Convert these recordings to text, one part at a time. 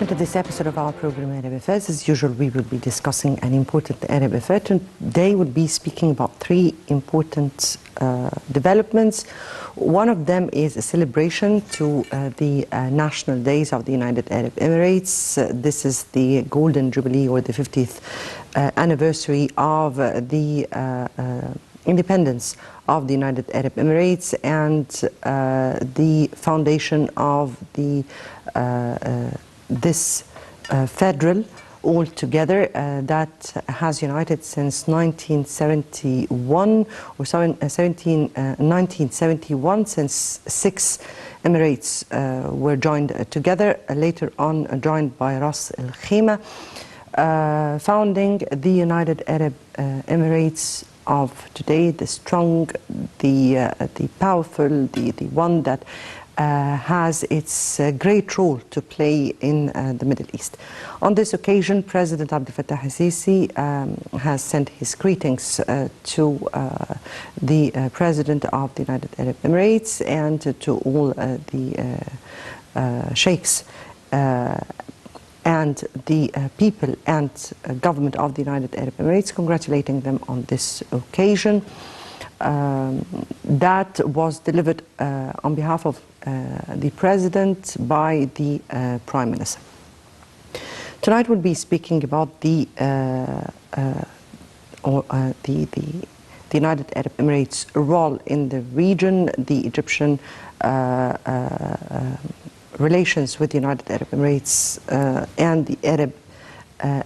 welcome to this episode of our program Arab Affairs. As usual, we will be discussing an important Arab affair. Today we'll be speaking about three important developments. One of them is a celebration to the National Days of the United Arab Emirates. This is the Golden Jubilee, or the 50th anniversary of the independence of the United Arab Emirates and the foundation of the this federal altogether that has united since 1971 or 1971, since 6 Emirates were joined together, later on joined by Ras Al Khaimah, founding the United Arab Emirates of today, the strong, the powerful, the one that has its great role to play in the Middle East. On this occasion, President Abdel Fattah al-Sisi has sent his greetings to the President of the United Arab Emirates and to all the sheikhs and the people and government of the United Arab Emirates, congratulating them on this occasion. That was delivered on behalf of the President by the Prime Minister. Tonight we'll be speaking about the United Arab Emirates' role in the region, the Egyptian relations with the United Arab Emirates and the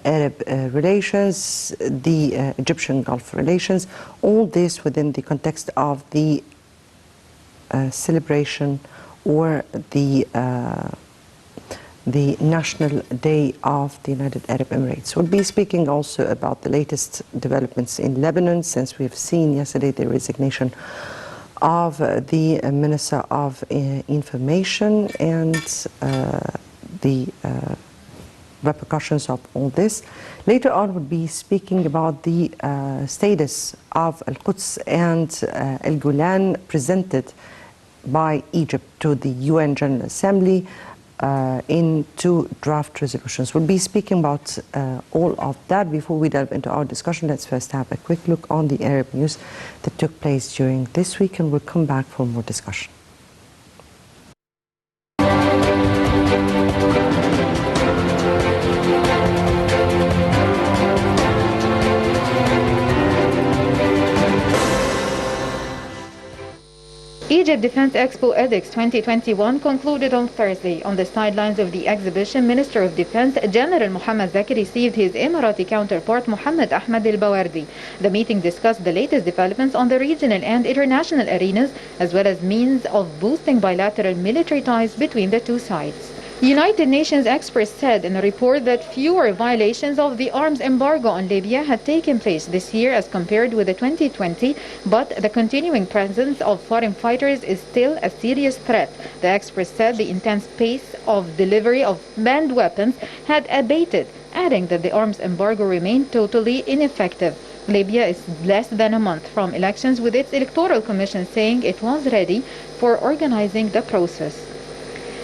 Arab relations, the Egyptian Gulf relations, all this within the context of the celebration or the National Day of the United Arab Emirates. We'll be speaking also about the latest developments in Lebanon, since we've seen yesterday the resignation of the Minister of Information and the repercussions of all this. Later on, we'll be speaking about the status of Al-Quds and Al-Golan presented by Egypt to the UN General Assembly in 2 draft resolutions. We'll be speaking about all of that. Before we delve into our discussion, let's first have a quick look on the Arab news that took place during this week, and we'll come back for more discussion. Egypt Defense Expo EDEX 2021 concluded on Thursday. On the sidelines of the exhibition, Minister of Defense General Mohammad Zaki received his Emirati counterpart Mohammed Ahmad Al-Bawardi. The meeting discussed the latest developments on the regional and international arenas, as well as means of boosting bilateral military ties between the two sides. United Nations experts said in a report that fewer violations of the arms embargo on Libya had taken place this year as compared with the 2020, but the continuing presence of foreign fighters is still a serious threat. The experts said the intense pace of delivery of banned weapons had abated, adding that the arms embargo remained totally ineffective. Libya is less than a month from elections, with its electoral commission saying it was ready for organizing the process.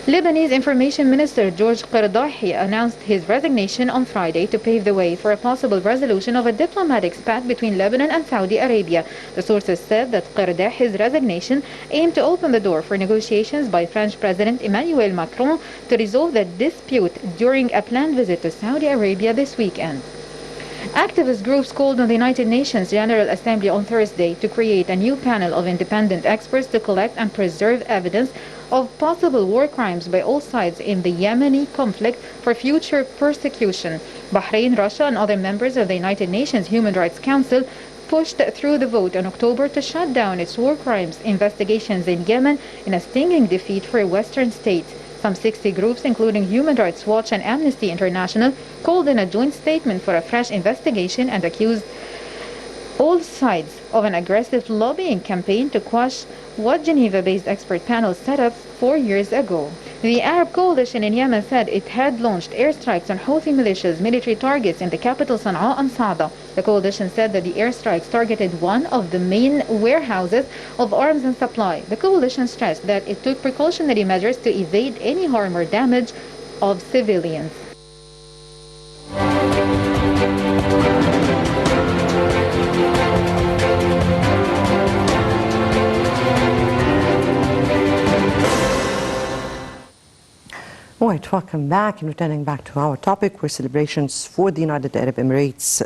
Lebanese Information Minister George Qaradahi announced his resignation on Friday to pave the way for a possible resolution of a diplomatic spat between Lebanon and Saudi Arabia. The sources said that Qaradahi's resignation aimed to open the door for negotiations by French President Emmanuel Macron to resolve the dispute during a planned visit to Saudi Arabia this weekend. Activist groups called on the United Nations General Assembly on Thursday to create a new panel of independent experts to collect and preserve evidence of possible war crimes by all sides in the Yemeni conflict for future persecution. Bahrain, Russia, and other members of the United Nations Human Rights Council pushed through the vote in October to shut down its war crimes investigations in Yemen in a stinging defeat for Western states. Some 60 groups, including Human Rights Watch and Amnesty International, called in a joint statement for a fresh investigation and accused all sides of an aggressive lobbying campaign to quash what Geneva-based expert panels set up 4 years ago. The Arab coalition in Yemen said it had launched airstrikes on Houthi militias' military targets in the capital Sana'a and Sa'da. The coalition said that the airstrikes targeted one of the main warehouses of arms and supply. The coalition stressed that it took precautionary measures to evade any harm or damage of civilians. All right, welcome back. And returning back to our topic, where celebrations for the United Arab Emirates'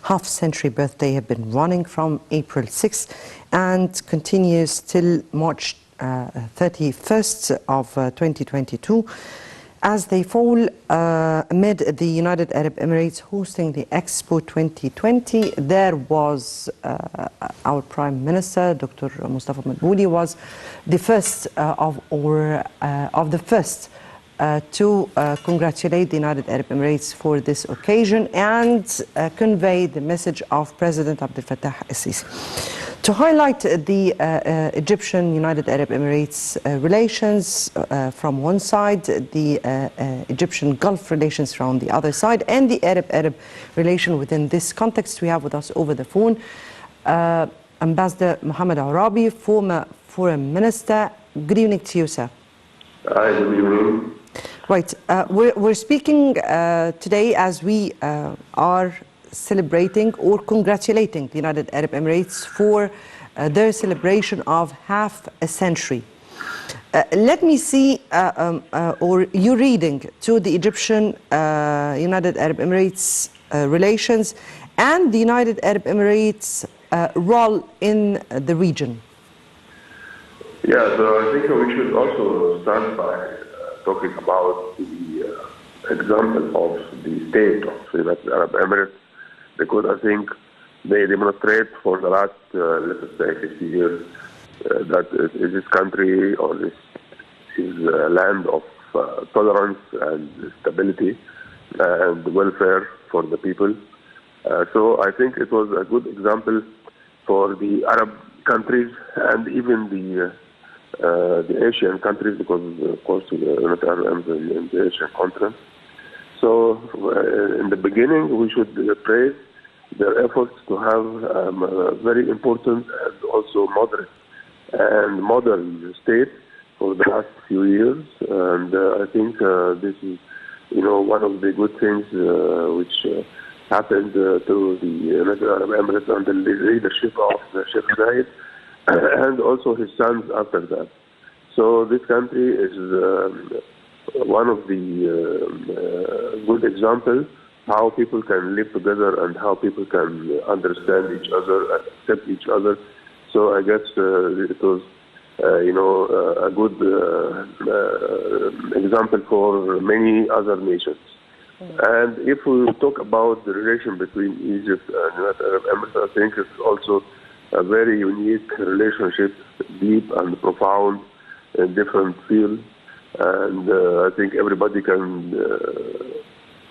half-century birthday have been running from April 6th and continues till March 31st of 2022, as they fall amid the United Arab Emirates hosting the Expo 2020. There was our Prime Minister, Dr. Mustafa Madbouli, was the first to congratulate the United Arab Emirates for this occasion and convey the message of President Abdel Fattah al-Sisi. To highlight the Egyptian-United Arab Emirates relations from one side, the Egyptian Gulf relations from the other side, and the Arab-Arab relation within this context, we have with us over the phone Ambassador Mohammed Arabi, former Foreign Minister. Good evening to you, sir. Hi, good evening. Right. We're speaking today as we are celebrating or congratulating the United Arab Emirates for their celebration of half a century. Let me see or you reading to the Egyptian United Arab Emirates relations and the United Arab Emirates role in the region. Yeah, so I think we should also start by talking about the example of the state of the United Arab Emirates, because I think they demonstrate for the last, let us say, 50 years that this country or this is a land of tolerance and stability and welfare for the people. So I think it was a good example for the Arab countries and even the Asian countries, because of course the United Arab Emirates in the Asian continent. So in the beginning, we should praise their efforts to have a very important and also moderate and modern state for the last few years. And I think this is, one of the good things which happened to the United Arab Emirates under the leadership of Sheikh Zayed and also his sons after that. So this country is one of the good examples how people can live together and how people can understand each other and accept each other. So I guess it was, a good example for many other nations. And if we talk about the relation between Egypt and United Arab Emirates, I think it's also a very unique relationship, deep and profound in different fields. And I think everybody can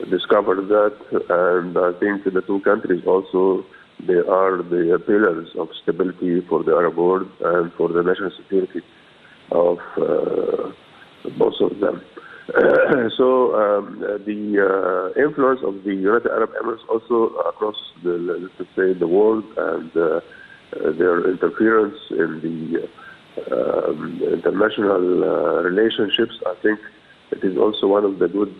discover that. And I think the two countries also, they are the pillars of stability for the Arab world and for the national security of both of them. So the influence of the United Arab Emirates also across the world and their interference in the international relationships, I think it is also one of the good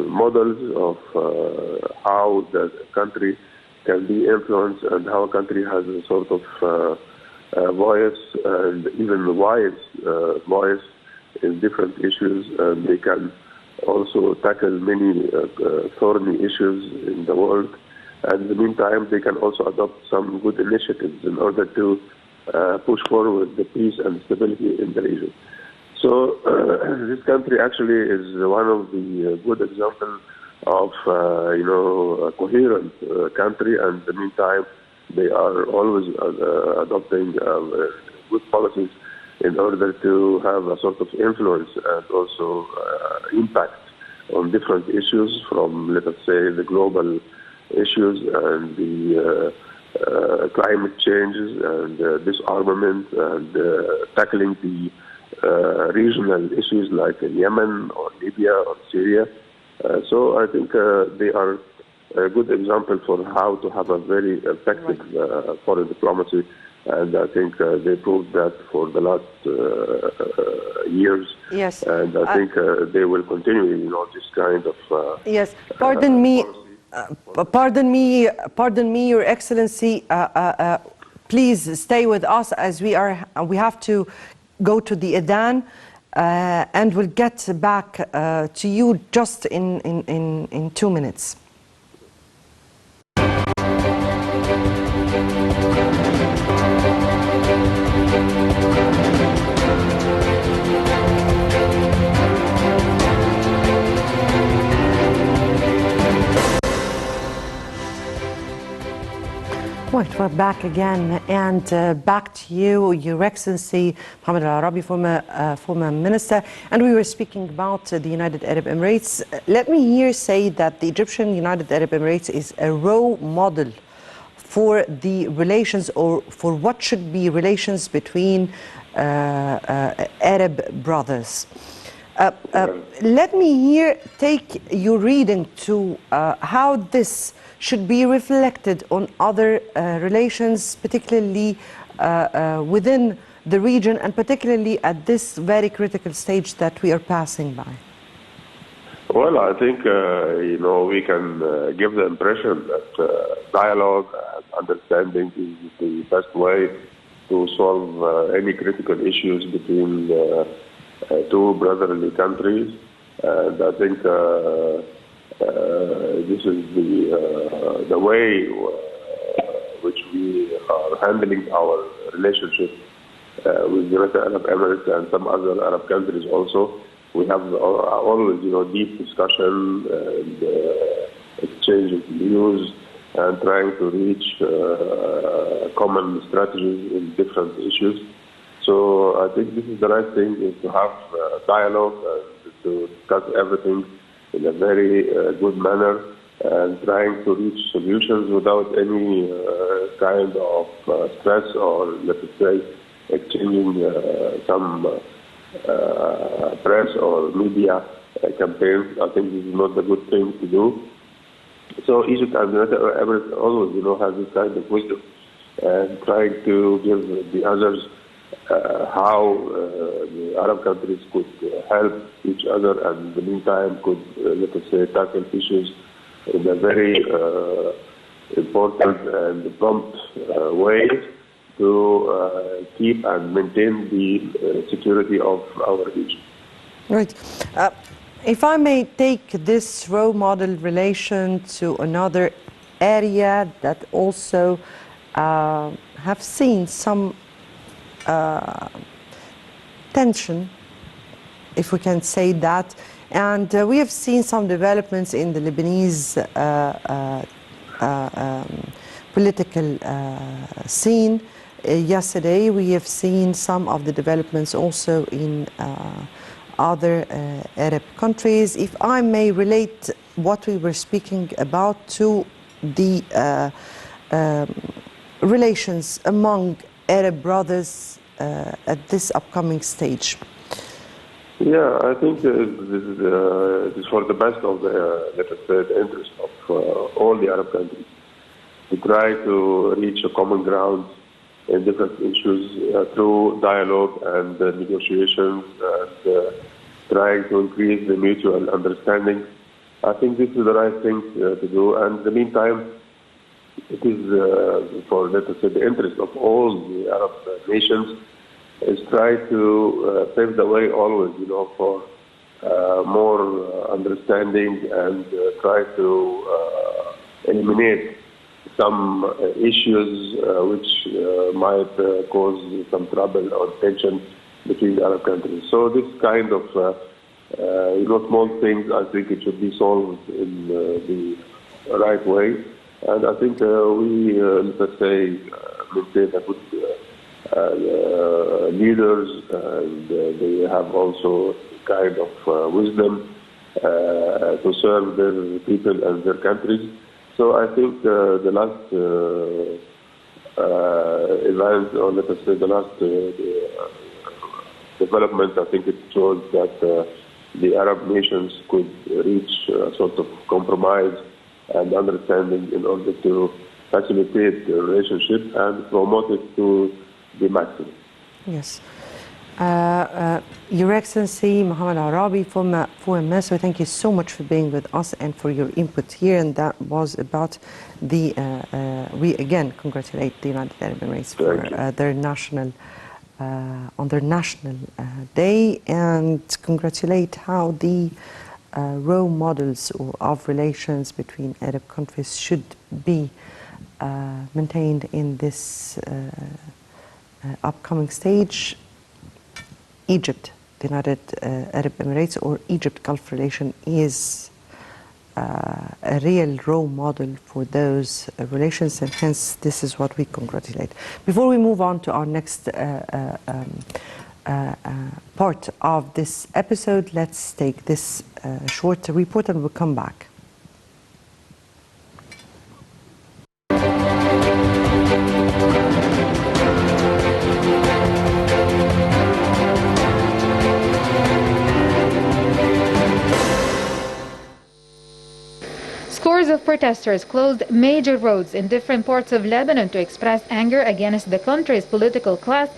models of how the country can be influenced and how a country has a sort of voice and even wise voice in different issues, and they can also tackle many thorny issues in the world. And in the meantime, they can also adopt some good initiatives in order to push forward the peace and stability in the region. So this country actually is one of the good examples of, a coherent country, and in the meantime, they are always adopting good policies in order to have a sort of influence and also impact on different issues from, let us say, the global issues and the climate changes and disarmament and tackling the regional issues like in Yemen or Libya or Syria. So I think they are a good example for how to have a very effective foreign diplomacy And I think they proved that for the last years. Yes. And I think they will continue, this kind of. Yes. Pardon me. Pardon me, Your Excellency. Please stay with us as we have to go to the Adhan, and we'll get back to you just in 2 minutes. Right, we're back again, and back to you, Your Excellency Mohammed Al-Arabi, former minister, and we were speaking about the United Arab Emirates. Let me here say that the Egyptian United Arab Emirates is a role model for the relations, or for what should be relations between Arab brothers. Let me here take your reading to how this should be reflected on other relations, particularly within the region, and particularly at this very critical stage that we are passing by. Well, I think, we can give the impression that dialogue and understanding is the best way to solve any critical issues between two brotherly countries. And I think this is the way which we are handling our relationship with the United Arab Emirates and some other Arab countries also. We have always, deep discussion and exchange of views and trying to reach common strategies in different issues. So I think this is the right thing, is to have dialogue and to discuss everything in a very good manner, and trying to reach solutions without any kind of stress, or let's say exchanging some press or media campaigns. I think this is not a good thing to do. So Egypt and the United Arab Emirates always, has this kind of wisdom, and trying to give the others how the Arab countries could help each other, and in the meantime could, let us say, tackle issues in a very important and prompt way to keep and maintain the security of our region. Right. If I may take this role model relation to another area that also have seen some tension, if we can say that, and we have seen some developments in the Lebanese political scene. Yesterday we have seen some of the developments also in other Arab countries. If I may relate what we were speaking about to the relations among Arab brothers at this upcoming stage. Yeah, I think this is for the best of the, let us say, the interest of all the Arab countries, to try to reach a common ground in different issues through dialogue and negotiations, and trying to increase the mutual understanding. I think this is the right thing to do, and in the meantime, it is for, let us say, the interest of all the Arab nations, is try to pave the way always, for more understanding, and try to eliminate some issues which might cause some trouble or tension between the Arab countries. So this kind of small things, I think it should be solved in the right way. And I think we, let's say, maintain a good leaders, and they have also kind of wisdom to serve their people and their countries. So I think the last event, or let us say the last development, I think it shows that the Arab nations could reach a sort of compromise and understanding in order to facilitate the relationship and promote it to the maximum. Yes. Your Excellency, Mohammed Arabi, former Minister, thank you so much for being with us and for your input here. And that was about the, we again congratulate the United Arab Emirates for their national, on their national day, and congratulate how the role models of relations between Arab countries should be maintained in this upcoming stage. Egypt, the United Arab Emirates, or Egypt Gulf relation is a real role model for those relations, and hence this is what we congratulate. Before we move on to our next part of this episode, let's take this short report and we'll come back. Scores of protesters closed major roads in different parts of Lebanon to express anger against the country's political class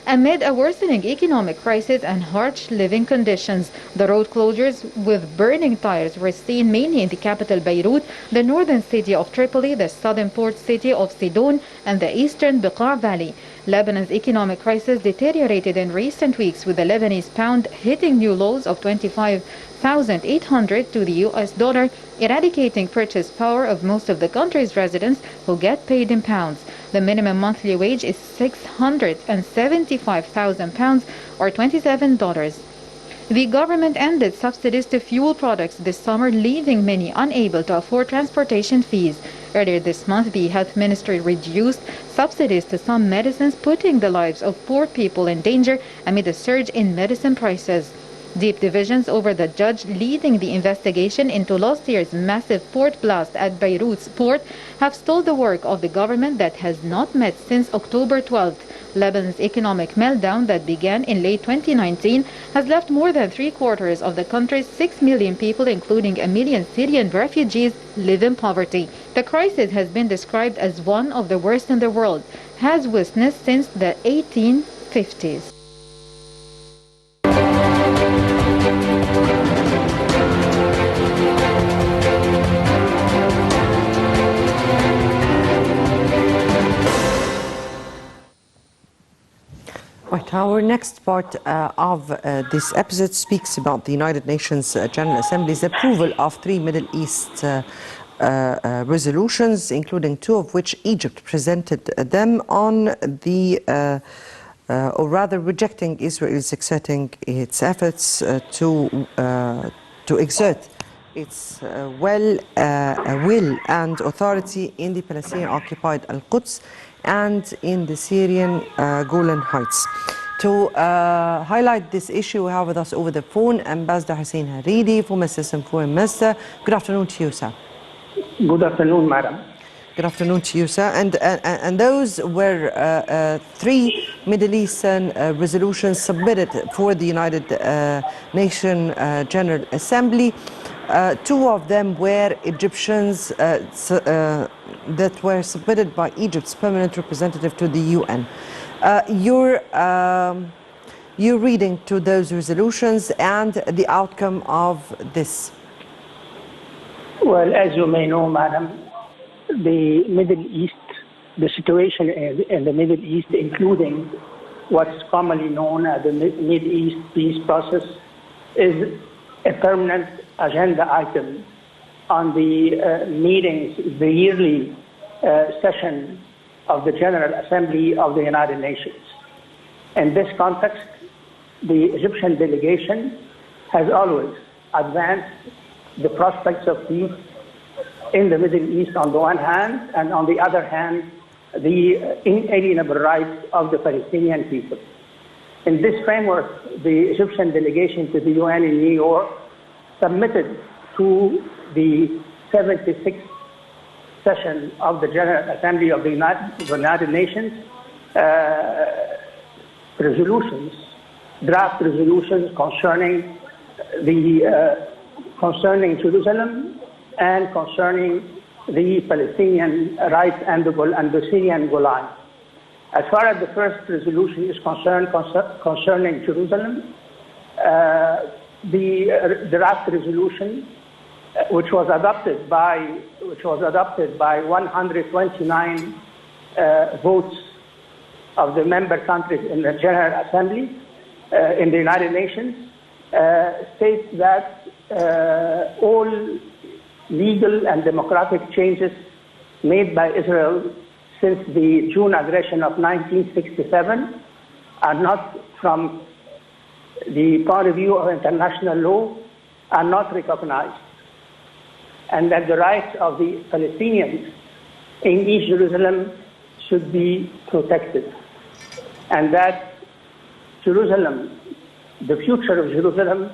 amid a worsening economic crisis and harsh living conditions. The road closures with burning tires were seen mainly in the capital Beirut, the northern city of Tripoli, the southern port city of Sidon, and the eastern Bekaa Valley. Lebanon's economic crisis deteriorated in recent weeks, with the Lebanese pound hitting new lows of 25,800 to the US dollar, eradicating purchase power of most of the country's residents who get paid in pounds. The minimum monthly wage is £675,000 or $27. The government ended subsidies to fuel products this summer, leaving many unable to afford transportation fees. Earlier this month, the health ministry reduced subsidies to some medicines, putting the lives of poor people in danger amid a surge in medicine prices. Deep divisions over the judge leading the investigation into last year's massive port blast at Beirut's port have stalled the work of the government that has not met since October 12th. Lebanon's economic meltdown that began in late 2019 has left more than three-quarters of the country's 6 million people, including a million Syrian refugees, live in poverty. The crisis has been described as one of the worst in the world, has witnessed since the 1850s. Right, our next part of this episode speaks about the United Nations General Assembly's approval of 3 Middle East resolutions, including 2 of which Egypt presented them on the, or rather rejecting Israel's exerting its efforts to exert its will and authority in the Palestinian-occupied Al-Quds and in the Syrian Golan Heights. To highlight this issue, we have with us over the phone Ambassador Hussein Hariri, former Assistant Foreign Minister. Good afternoon to you, sir. Good afternoon, madam. Good afternoon to you, sir. And those were 3 Middle Eastern resolutions submitted for the United Nations General Assembly. 2 of them were Egyptians that were submitted by Egypt's permanent representative to the UN. Your reading to those resolutions and the outcome of this. Well, as you may know, madam, the Middle East, the situation in the Middle East, including what's commonly known as the Middle East peace process, is a permanent agenda item on the meetings, the yearly session of the General Assembly of the United Nations. In this context, the Egyptian delegation has always advanced the prospects of peace in the Middle East on the one hand, and on the other hand, the inalienable rights of the Palestinian people. In this framework, the Egyptian delegation to the UN in New York submitted to the 76th session of the General Assembly of the United Nations resolutions, draft resolutions concerning Jerusalem and concerning the Palestinian rights and the Syrian Golan. As far as the first resolution is concerned, concerning Jerusalem, the draft resolution, which was adopted by 129 votes of the member countries in the General Assembly in the United Nations, states that all legal and democratic changes made by Israel since the June aggression of 1967 are not, from the point of view of international law, are not recognized, and that the rights of the Palestinians in East Jerusalem should be protected, and that Jerusalem, the future of Jerusalem,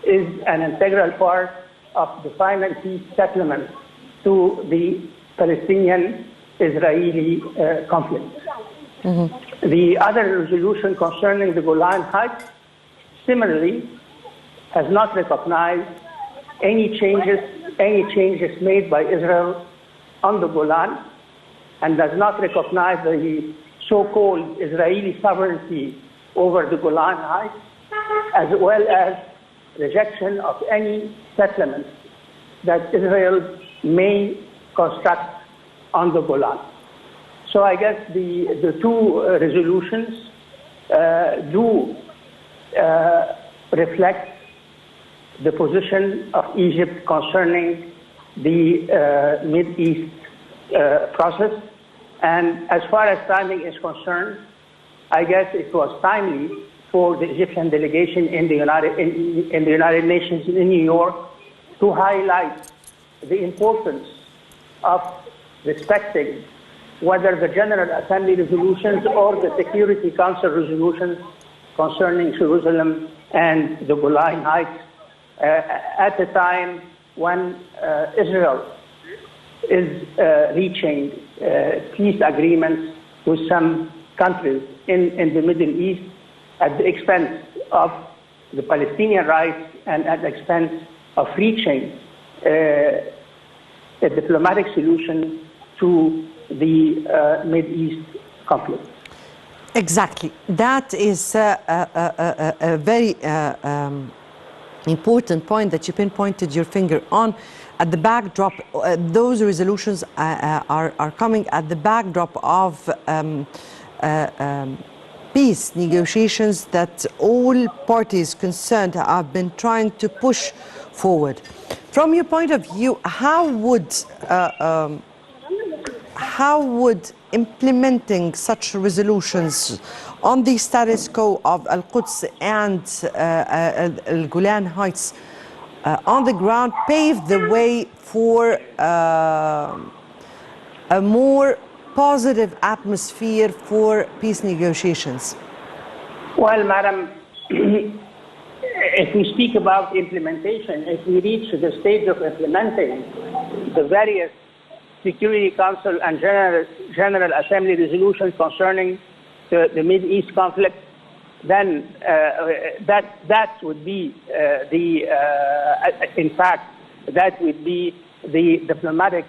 is an integral part of the final peace settlement to the Palestinian-Israeli conflict. Mm-hmm. The other resolution concerning the Golan Heights similarly has not recognized any changes made by Israel on the Golan, and does not recognize the so-called Israeli sovereignty over the Golan Heights, as well as rejection of any settlements that Israel may construct on the Golan. So I guess the two resolutions do reflect the position of Egypt concerning the Mid-East process. And as far as timing is concerned, I guess it was timely for the Egyptian delegation in the United Nations in New York to highlight the importance of respecting whether the General Assembly resolutions or the Security Council resolutions concerning Jerusalem and the Golan Heights at a time when Israel is reaching peace agreements with some countries in the Middle East at the expense of the Palestinian rights and at the expense of reaching a diplomatic solution to the Mid-East conflict. Exactly. That is a very important point that you pinpointed your finger on. At the backdrop, those resolutions are coming at the backdrop of peace negotiations that all parties concerned have been trying to push forward. From your point of view, how would implementing such resolutions on the status quo of Al-Quds and Al-Golan Heights on the ground pave the way for a more positive atmosphere for peace negotiations? Well, Madam, if we speak about implementation, if we reach the stage of implementing the various Security Council and General Assembly resolutions concerning the Mid-East conflict, then that would be in fact, that would be the diplomatic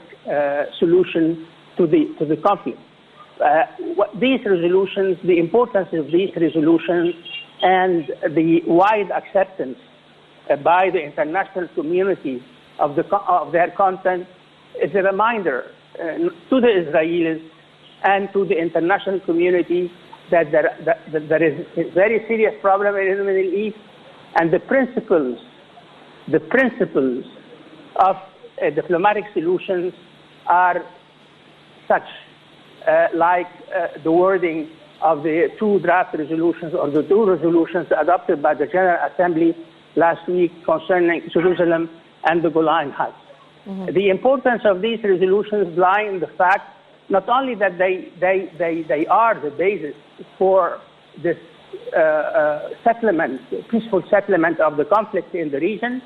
solution to the conflict. These resolutions, the importance of these resolutions, and the wide acceptance by the international community of their content is a reminder to the Israelis and to the international community that there is a very serious problem in the Middle East, and the principles of diplomatic solutions are such, like the wording of the two draft resolutions or the two resolutions adopted by the General Assembly last week concerning Jerusalem and the Golan Heights. Mm-hmm. The importance of these resolutions lie in the fact not only that they are the basis for this peaceful settlement of the conflict in the region,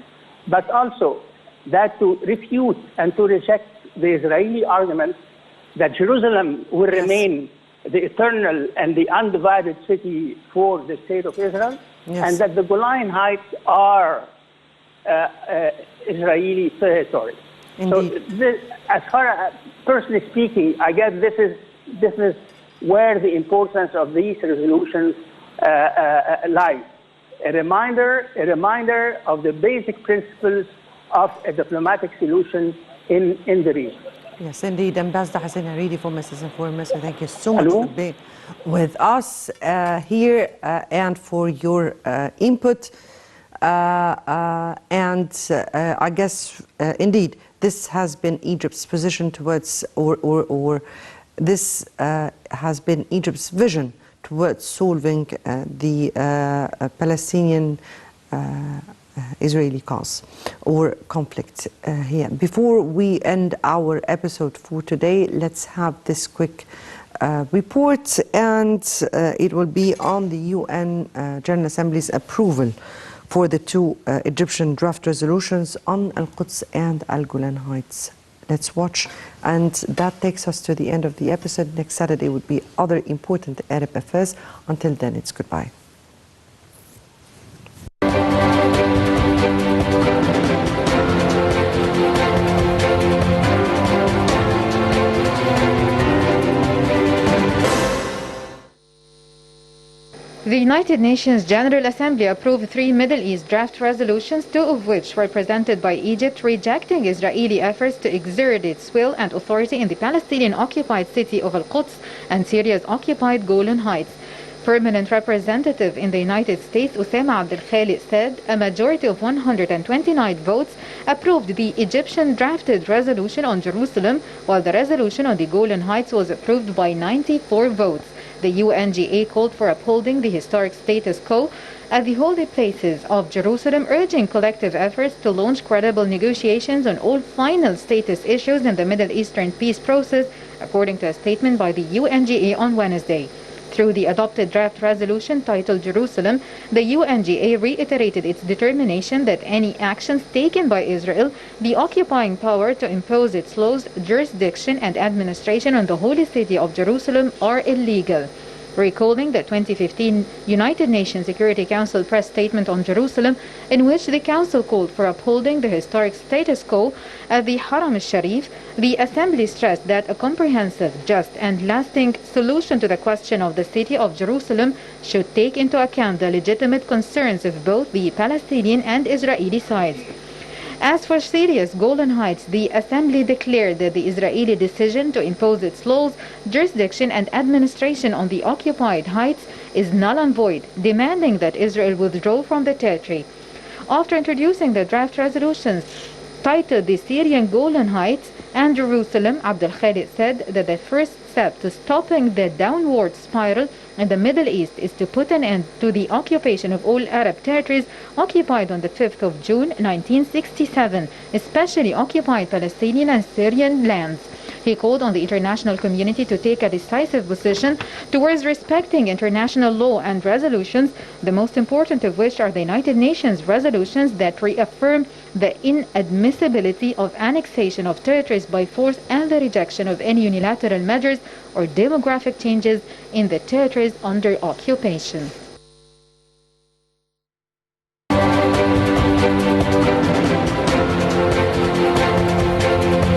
but also that to refute and to reject the Israeli argument that Jerusalem will remain the eternal and the undivided city for the state of Israel, and that the Golan Heights are Israeli territory. Indeed. So this, as far as personally speaking, I guess this is where the importance of these resolutions lies. A reminder of the basic principles of a diplomatic solution in the region. Yes, indeed. Ambassador Hussein Hariri, former Assistant Foreign Minister, thank you so much Hello? for being with us here and for your input. I guess, indeed, this has been Egypt's position towards, or this has been Egypt's vision towards solving the Palestinian Israeli cause or conflict here. Before we end our episode for today, let's have this quick report, and it will be on the UN General Assembly's approval for the two Egyptian draft resolutions on Al-Quds and Al-Golan Heights. Let's watch, and that takes us to the end of the episode. Next Saturday would be other important Arab affairs. Until then, it's goodbye. The United Nations General Assembly approved 3 Middle East draft resolutions, 2 of which were presented by Egypt, rejecting Israeli efforts to exert its will and authority in the Palestinian-occupied city of Al-Quds and Syria's occupied Golan Heights. Permanent representative in the United States, Osama Abdel Khalid, said a majority of 129 votes approved the Egyptian drafted resolution on Jerusalem, while the resolution on the Golan Heights was approved by 94 votes. The UNGA called for upholding the historic status quo at the holy places of Jerusalem, urging collective efforts to launch credible negotiations on all final status issues in the Middle Eastern peace process, according to a statement by the UNGA on Wednesday. Through the adopted draft resolution titled Jerusalem, the UNGA reiterated its determination that any actions taken by Israel, the occupying power, to impose its laws, jurisdiction, and administration on the holy city of Jerusalem are illegal. Recalling the 2015 United Nations Security Council press statement on Jerusalem, in which the Council called for upholding the historic status quo at the Haram al-Sharif, the Assembly stressed that a comprehensive, just, and lasting solution to the question of the city of Jerusalem should take into account the legitimate concerns of both the Palestinian and Israeli sides. As for Syria's Golan Heights, the Assembly declared that the Israeli decision to impose its laws, jurisdiction, and administration on the occupied heights is null and void, demanding that Israel withdraw from the territory. After introducing the draft resolutions titled the Syrian Golan Heights and Jerusalem, Abdel Khalid said that the first step to stopping the downward spiral in the Middle East is to put an end to the occupation of all Arab territories occupied on the 5th of June 1967, especially occupied Palestinian and Syrian lands. He called on the international community to take a decisive position towards respecting international law and resolutions, the most important of which are the United Nations resolutions that reaffirm the inadmissibility of annexation of territories by force and the rejection of any unilateral measures or demographic changes in the territories under occupation.